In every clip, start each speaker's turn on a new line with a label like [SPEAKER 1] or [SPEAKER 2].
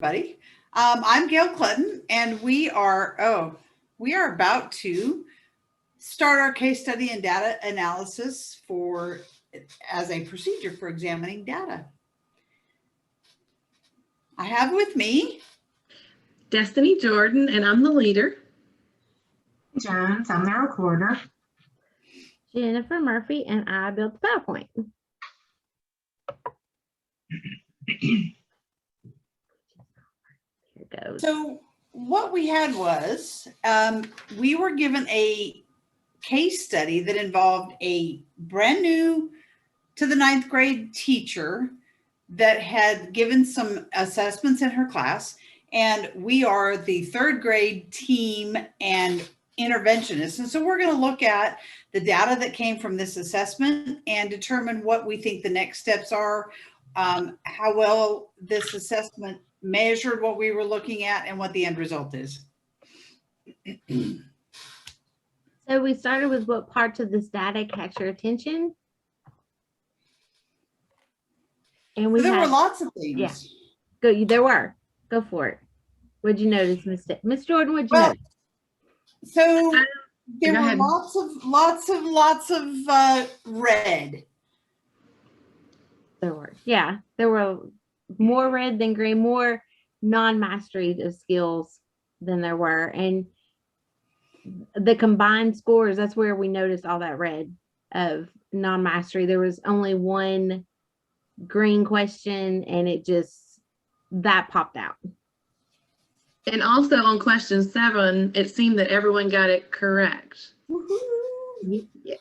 [SPEAKER 1] Everybody. I'm Gail Clutton, and we are about to start our case study and data analysis for as a procedure for examining data. I have with me
[SPEAKER 2] Destiny Jordan, and I'm the leader.
[SPEAKER 3] Jones, I'm the recorder.
[SPEAKER 4] Jennifer Murphy, and I built the PowerPoint. Here it goes.
[SPEAKER 1] So what we had was we were given a case study that involved a brand new to the ninth grade teacher that had given some assessments in her class. And we are the third grade team and interventionists. And so we're going to look at the data that came from this assessment and determine what we think the next steps are, how well this assessment measured what we were looking at, and what the end result is.
[SPEAKER 4] So we started with what parts of this data catch your attention? And we
[SPEAKER 1] So there
[SPEAKER 4] had,
[SPEAKER 1] were lots of things.
[SPEAKER 4] Yeah. There were. Go for it. What'd you notice, Miss Jordan? What'd you notice?
[SPEAKER 1] So there
[SPEAKER 2] Go
[SPEAKER 1] were
[SPEAKER 2] ahead.
[SPEAKER 1] lots of red.
[SPEAKER 4] There were more red than green, more non-mastery of skills than there were. And the combined scores, that's where we noticed all that red of non-mastery. There was only one green question, and that popped out.
[SPEAKER 2] And also on question 7, it seemed that everyone got it correct.
[SPEAKER 4] Yeah.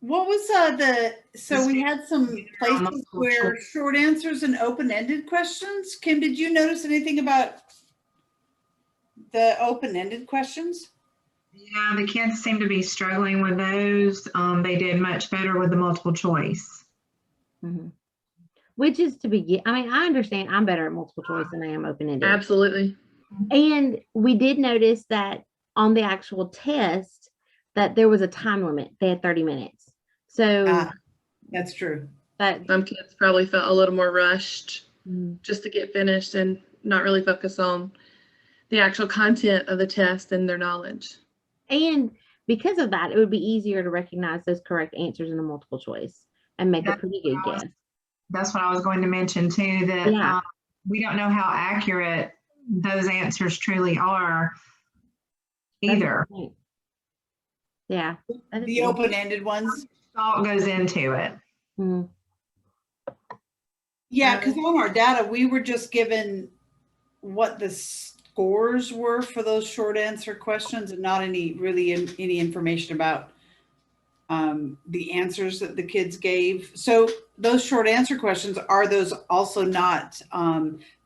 [SPEAKER 1] What was so we had some places where short answers and open-ended questions. Kim, did you notice anything about the open-ended questions?
[SPEAKER 3] Yeah, the kids seem to be struggling with those. They did much better with the multiple choice.
[SPEAKER 4] Mm-hmm. Which is to begin. I mean, I understand I'm better at multiple choice than I am open-ended.
[SPEAKER 2] Absolutely.
[SPEAKER 4] And we did notice that on the actual test that there was a time limit. They had 30 minutes. So
[SPEAKER 1] that's true.
[SPEAKER 4] But
[SPEAKER 2] some kids probably felt a little more rushed just to get finished and not really focus on the actual content of the test and their knowledge.
[SPEAKER 4] And because of that, it would be easier to recognize those correct answers in the multiple choice and make a pretty good guess.
[SPEAKER 3] That's what I was going to mention too, that we don't know how accurate those answers truly are either.
[SPEAKER 4] Yeah.
[SPEAKER 1] The open-ended ones.
[SPEAKER 3] Thought goes into it.
[SPEAKER 4] Mm-hmm.
[SPEAKER 1] Yeah, because on our data, we were just given what the scores were for those short answer questions and not any information about the answers that the kids gave. So those short answer questions, are those also not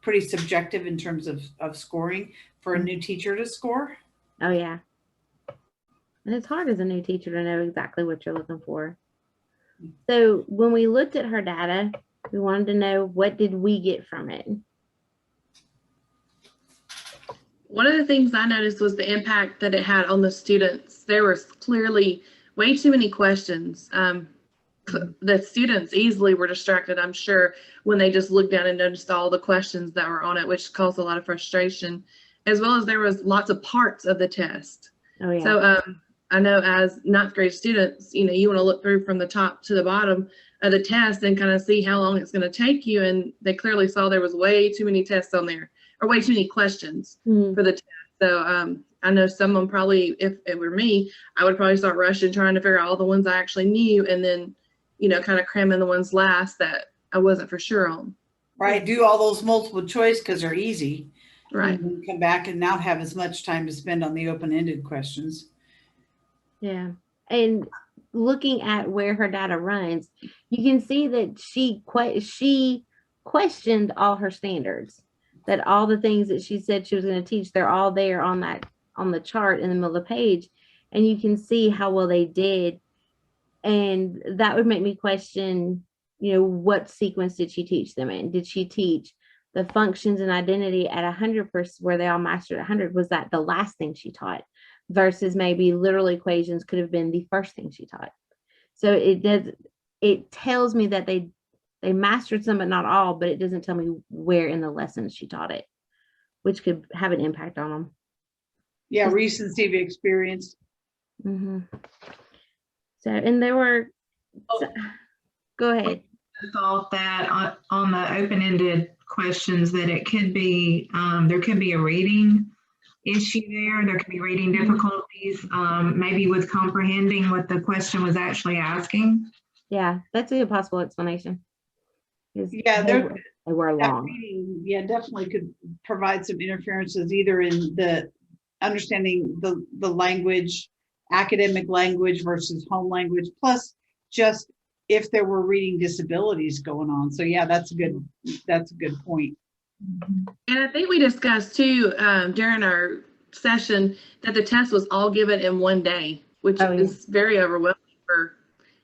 [SPEAKER 1] pretty subjective in terms of scoring for a new teacher to score?
[SPEAKER 4] Oh, yeah. And it's hard as a new teacher to know exactly what you're looking for. So when we looked at her data, we wanted to know, what did we get from it?
[SPEAKER 2] One of the things I noticed was the impact that it had on the students. There was clearly way too many questions. The students easily were distracted, I'm sure, when they just looked down and noticed all the questions that were on it, which caused a lot of frustration, as well as there was lots of parts of the test.
[SPEAKER 4] Oh, yeah.
[SPEAKER 2] So I know as ninth grade students, you want to look through from the top to the bottom of the test and kind of see how long it's going to take you. And they clearly saw there was way too many tests on there, or way too many questions for the test. So I know some of them probably, if it were me, I would probably start rushing, trying to figure out all the ones I actually knew, and then, kind of cramming the ones last that I wasn't for sure on.
[SPEAKER 1] Right. Do all those multiple choice because they're easy.
[SPEAKER 2] Right.
[SPEAKER 1] And come back and not have as much time to spend on the open-ended questions.
[SPEAKER 4] Yeah. And looking at where her data runs, you can see that she questioned all her standards, that all the things that she said she was going to teach, they're all there on the chart in the middle of the page, and you can see how well they did. And that would make me question, what sequence did she teach them in? Did she teach the functions and identity at 100%, where they all mastered 100? Was that the last thing she taught? Versus maybe literal equations could have been the first thing she taught. So it tells me that they mastered some, but not all, but it doesn't tell me where in the lessons she taught it, which could have an impact on them.
[SPEAKER 1] Yeah, recency of experience.
[SPEAKER 4] So, and there were, go ahead.
[SPEAKER 3] Thought that on the open-ended questions that it could be, there could be a reading issue there. There could be reading difficulties, maybe with comprehending what the question was actually asking.
[SPEAKER 4] Yeah, that's a possible explanation.
[SPEAKER 1] Yeah,
[SPEAKER 4] they were
[SPEAKER 1] that
[SPEAKER 4] long.
[SPEAKER 1] reading, yeah, definitely could provide some interferences either in the understanding the language, academic language versus home language, plus just if there were reading disabilities going on. So yeah, that's a good point.
[SPEAKER 2] And I think we discussed too, during our session, that the test was all given in one day, which is very overwhelming for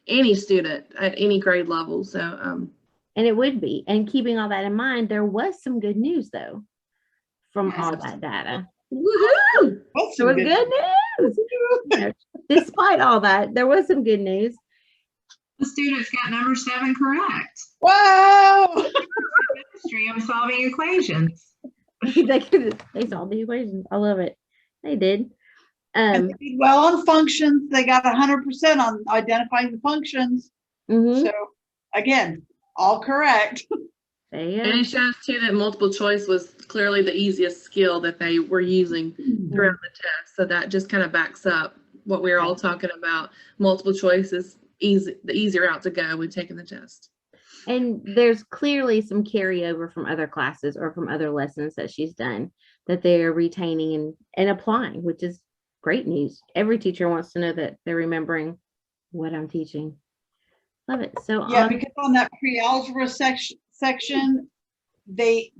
[SPEAKER 2] any student at any grade level. So,
[SPEAKER 4] and it would be. And keeping all that in mind, there was some good news though from all that data.
[SPEAKER 2] Woohoo!
[SPEAKER 4] There was good news. Despite all that, there was some good news.
[SPEAKER 3] The students got number 7 correct.
[SPEAKER 1] Wow!
[SPEAKER 3] Chemistry, I'm solving equations.
[SPEAKER 4] They solved the equations. I love it. They did.
[SPEAKER 1] And they did well on functions. They got 100% on identifying the functions. So again, all correct.
[SPEAKER 2] And it shows too that multiple choice was clearly the easiest skill that they were using throughout the test. So that just kind of backs up what we were all talking about. Multiple choice is the easier route to go when taking the test.
[SPEAKER 4] And there's clearly some carryover from other classes or from other lessons that she's done that they're retaining and applying, which is great news. Every teacher wants to know that they're remembering what I'm teaching. Love it. So
[SPEAKER 1] yeah, because on that pre-algebra section, they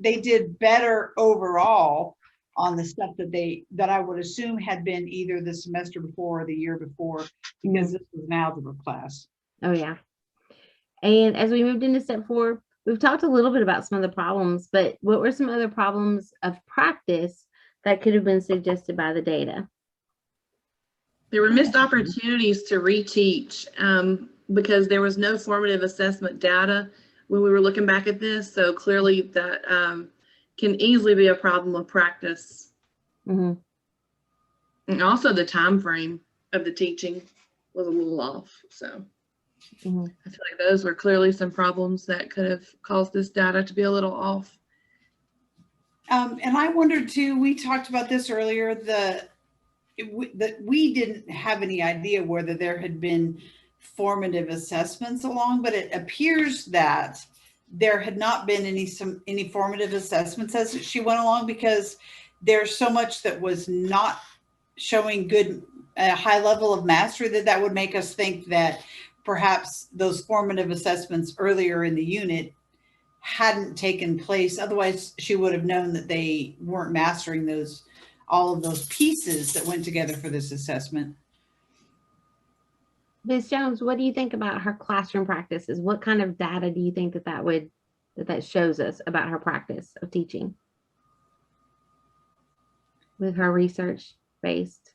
[SPEAKER 1] did better overall on the stuff that I would assume had been either the semester before or the year before, because this was an algebra class.
[SPEAKER 4] Oh yeah. And as we moved into step 4, we've talked a little bit about some of the problems, but what were some other problems of practice that could have been suggested by the data?
[SPEAKER 2] There were missed opportunities to reteach because there was no formative assessment data when we were looking back at this. So clearly that can easily be a problem of practice. And also the time frame of the teaching was a little off. So I feel like those were clearly some problems that could have caused this data to be a little off.
[SPEAKER 1] And I wondered too, we talked about this earlier, that we didn't have any idea whether there had been formative assessments along, but it appears that there had not been any formative assessments as she went along, because there's so much that was not showing a high level of mastery that would make us think that perhaps those formative assessments earlier in the unit hadn't taken place. Otherwise, she would have known that they weren't mastering all of those pieces that went together for this assessment.
[SPEAKER 4] Ms. Jones, what do you think about her classroom practices? What kind of data do you think that shows us about her practice of teaching with her research based?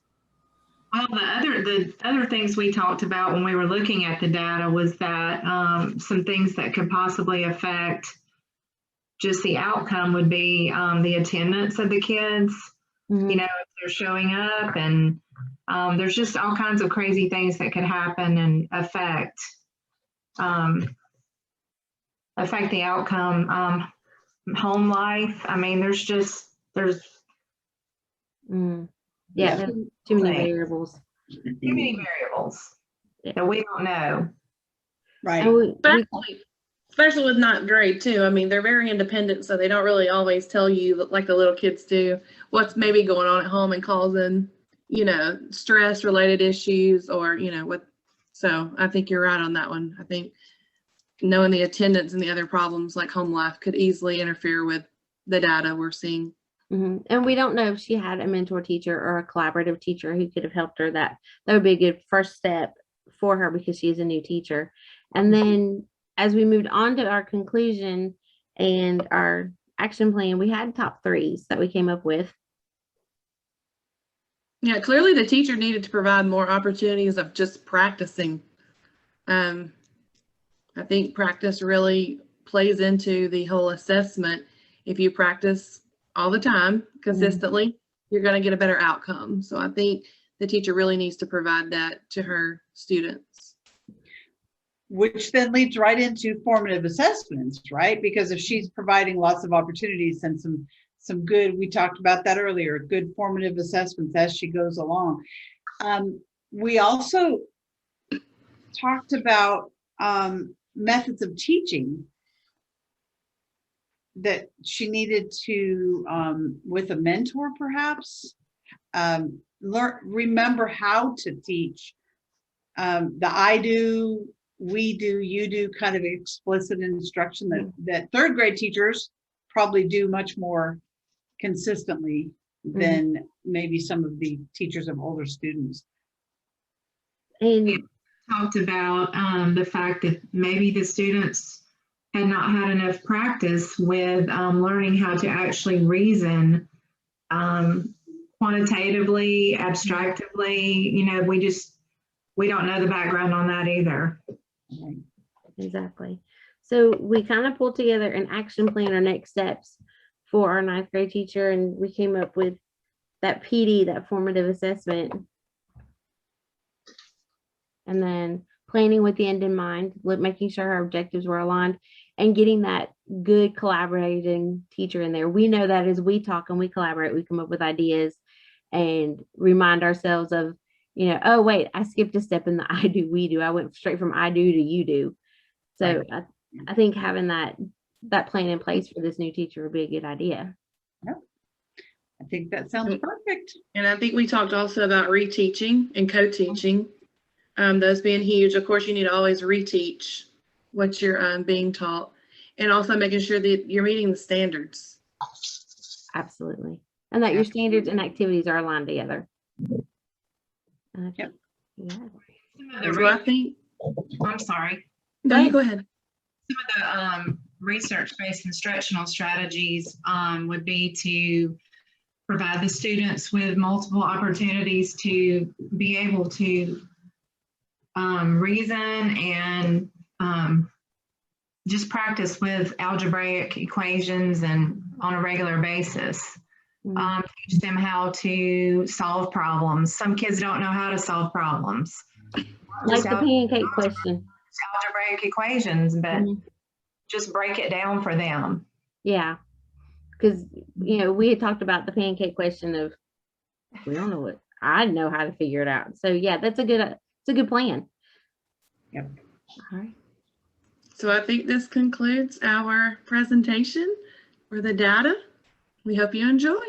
[SPEAKER 3] Well, the other things we talked about when we were looking at the data was that some things that could possibly affect just the outcome would be the attendance of the kids. You know, if they're showing up, and there's just all kinds of crazy things that could happen and affect the outcome. Home life. I mean, there's
[SPEAKER 4] yeah, too many variables.
[SPEAKER 3] Too many variables that we don't know.
[SPEAKER 1] Right.
[SPEAKER 2] Especially with ninth grade too. I mean, they're very independent, so they don't really always tell you, like the little kids do, what's maybe going on at home and causing, stress related issues or, so I think you're right on that one. I think knowing the attendance and the other problems like home life could easily interfere with the data we're seeing.
[SPEAKER 4] And we don't know if she had a mentor teacher or a collaborative teacher who could have helped her. That would be a good first step for her because she's a new teacher. And then as we moved on to our conclusion and our action plan, we had top 3s that we came up with.
[SPEAKER 2] Yeah, clearly the teacher needed to provide more opportunities of just practicing. I think practice really plays into the whole assessment. If you practice all the time consistently, you're going to get a better outcome. So I think the teacher really needs to provide that to her students.
[SPEAKER 1] Which then leads right into formative assessments, right? Because if she's providing lots of opportunities and some good, we talked about that earlier, good formative assessments as she goes along. We also talked about methods of teaching that she needed to, with a mentor perhaps, remember how to teach. The I do, we do, you do kind of explicit instruction that third grade teachers probably do much more consistently than maybe some of the teachers of older students.
[SPEAKER 4] And
[SPEAKER 3] Talked about the fact that maybe the students had not had enough practice with learning how to actually reason quantitatively, abstractively. You know, we don't know the background on that either.
[SPEAKER 4] exactly. So we kind of pulled together an action plan or next steps for our 9th grade teacher, and we came up with that PD, that formative assessment. And then planning with the end in mind, making sure our objectives were aligned, and getting that good collaborating teacher in there. We know that as we talk and we collaborate, we come up with ideas and remind ourselves of, you know, oh, wait, I skipped a step in the I do, we do. I went straight from I do to you do. So
[SPEAKER 1] Right.
[SPEAKER 4] I think having that plan in place for this new teacher would be a good idea.
[SPEAKER 1] I think that sounds perfect.
[SPEAKER 2] And I think we talked also about reteaching and co-teaching, those being huge. Of course, you need to always reteach what you're being taught, and also making sure that you're meeting the standards.
[SPEAKER 4] Absolutely. And that your standards and activities are aligned together.
[SPEAKER 1] Yep.
[SPEAKER 4] Yeah.
[SPEAKER 3] Some of
[SPEAKER 2] So I think,
[SPEAKER 3] I'm sorry.
[SPEAKER 2] no, you go ahead.
[SPEAKER 3] Some of the research-based instructional strategies would be to provide the students with multiple opportunities to be able to reason and just practice with algebraic equations and on a regular basis. Teach them how to solve problems. Some kids don't know how to solve problems.
[SPEAKER 4] Like the pancake question.
[SPEAKER 3] Algebraic equations, but just break it down for them.
[SPEAKER 4] Yeah. Because, you know, we had talked about the pancake question of, we don't know I know how to figure it out. So yeah, it's a good plan.
[SPEAKER 1] Yep.
[SPEAKER 4] All right.
[SPEAKER 2] So I think this concludes our presentation for the data. We hope you enjoy.